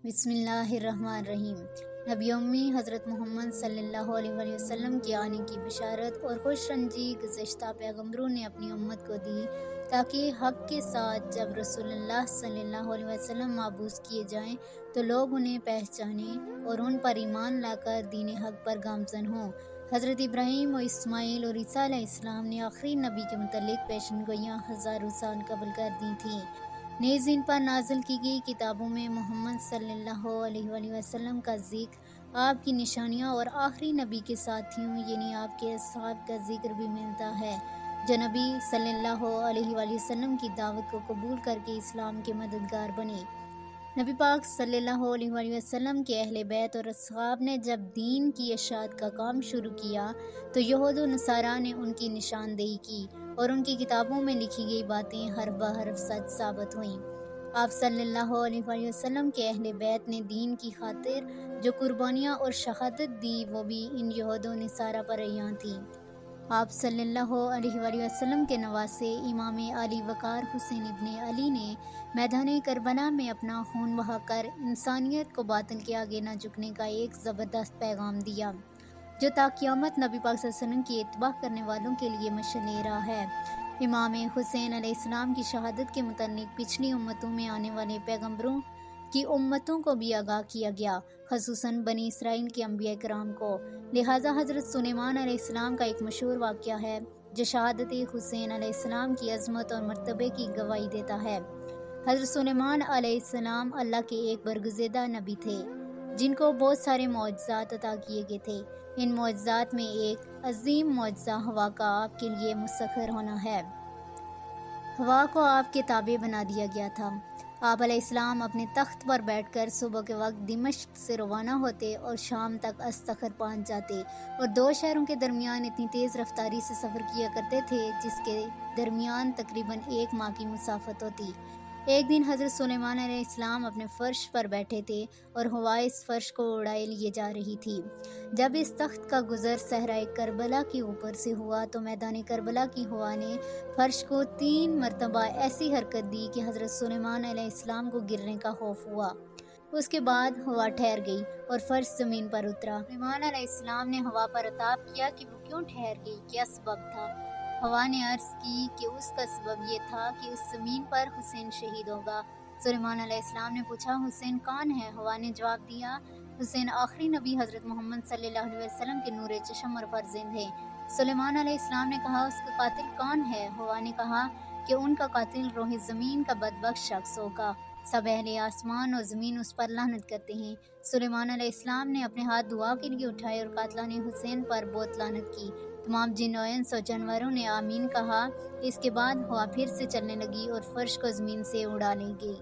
बिस्मिल्लाहिर्रहमानिर्रहीम। नबी उम्मी हज़रत मोहम्मद सल्लल्लाहु अलैहि वसल्लम के आने की बशारत और खुशरंजी गुज़श्ता पैगम्बरों ने अपनी उम्मत को दी, ताकि हक़ के साथ जब रसूलुल्लाह सल्लल्लाहु अलैहि वसल्लम माबूस किए जाएं तो लोग उन्हें पहचानें और उन पर ईमान लाकर दीन हक़ पर गामज़न हों। हज़रत इब्राहीम और इस्माईल और ईसा अलैहिस्सलाम ने आखिरी नबी के मुतल्लिक़ पेशनगोइयाँ हज़ारों साल कबल कर दी थीं। नेज़ इन पर नाज़िल की गई किताबों में मोहम्मद सल्लल्लाहु अलैहि वसल्लम का ज़िक्र, आपकी निशानियाँ और आखिरी नबी के साथियों यानी आपके असहाब का ज़िक्र भी मिलता है, जो नबी सल्लल्लाहु अलैहि वसल्लम की दावत को कबूल करके इस्लाम के मददगार बने। नबी पाक सल्लल्लाहु अलैहि वसल्लम के अहले बैत और असहाब ने जब दीन की इशाअत का काम शुरू किया तो यहूद व नसारा ने उनकी निशानदेही की और उनकी किताबों में लिखी गई बातें हरफ बहरफ सच साबित हुईं। आप सल्लल्लाहु अलैहि वसल्लम के अहले बैत ने दीन की खातिर जो कुर्बानियाँ और शहादत दी वो भी इन यहूद व नसारा पर अयां थी। आप सल्लल्लाहु अलैहि वसल्लम के नवासे इमाम अली वक़ार हुसैन इब्ने अली ने मैदान करबला में अपना खून बहाकर इंसानियत को बातिल के आगे न झुकने का एक ज़बरदस्त पैगाम दिया, जो ता क़यामत नबी पाक सल्लल्लाहु अलैहि वसल्लम की इत्तबा करने वालों के लिए मशअल राह है। इमाम हुसैन अलैहिस्सलाम की शहादत के मुतल्लिक़ पिछली उम्मतों में आने वाले पैगम्बरों की उम्मतों को भी आगाह किया गया, ख़ुसूसन बनी इसराइल के अंबिया कराम को। लिहाजा हज़रत सुलेमान अलैहिस्सलाम का एक मशहूर वाक़या है जो शहादत हुसैन अलैहिस्सलाम की अज़मत और मर्तबे की गवाही देता है। हज़रत सुलेमान अलैहिस्सलाम अल्लाह के एक बरगुज़ेदा नबी थे जिनको बहुत सारे मौजज़ात अता किए गए थे। इन मौजज़ात में एक अजीम मौजज़ा हवा का आपके लिए मुसख्खर होना है। हवा को आपके ताबे बना दिया गया था। आप अलैहिस्सलाम अपने तख्त पर बैठकर सुबह के वक्त दिमश्क से रवाना होते और शाम तक अस्तखर पहुंच जाते और दो शहरों के दरमियान इतनी तेज़ रफ्तारी से सफ़र किया करते थे जिसके दरमियान तकरीबन 1 माह की मुसाफत होती। एक दिन हज़रत सुलेमान अलैहिस्सलाम अपने फ़र्श पर बैठे थे और हवा इस फ़र्श को उड़ाए लिए जा रही थी। जब इस तख्त का गुज़र सहराए करबला के ऊपर से हुआ तो मैदान करबला की हवा ने फ़र्श को 3 मरतबा ऐसी हरकत दी कि हज़रत सुलेमान अलैहिस्सलाम को गिरने का खौफ हुआ। उसके बाद हवा ठहर गई और फ़र्श ज़मीन पर उतरा। सुलेमान अलैहिस्सलाम ने हवा पर अताब किया कि वो क्यों ठहर गई, क्या सबब था। हवा ने अर्ज़ की कि उसका सबब ये था कि उस ज़मीन पर हुसैन शहीद होगा। सुलेमान अलैहिस्सलाम ने पूछा, हुसैन कौन है? हवा ने जवाब दिया, हुसैन आखिरी नबी हज़रत मोहम्मद सल्लल्लाहु अलैहि वसल्लम के नूरे चश्म और फर्जंद है। सुलेमान अलैहिस्सलाम ने कहा, उसका कातिल कौन है? हवा ने कहा कि उनका कातिल रोह ज़मीन का बदबख्त शख्स होगा। सब अहले आसमान और ज़मीन उस पर लानत करते हैं। सुलेमान अलैहिस्सलाम ने अपने हाथ दुआ के लिए उठाए और कातिलाने हुसैन पर बहुत लानत की। तमाम जिन और इंस और जानवरों ने आमीन कहा। इसके बाद हवा फिर से चलने लगी और फ़र्श को ज़मीन से उड़ा ले गई।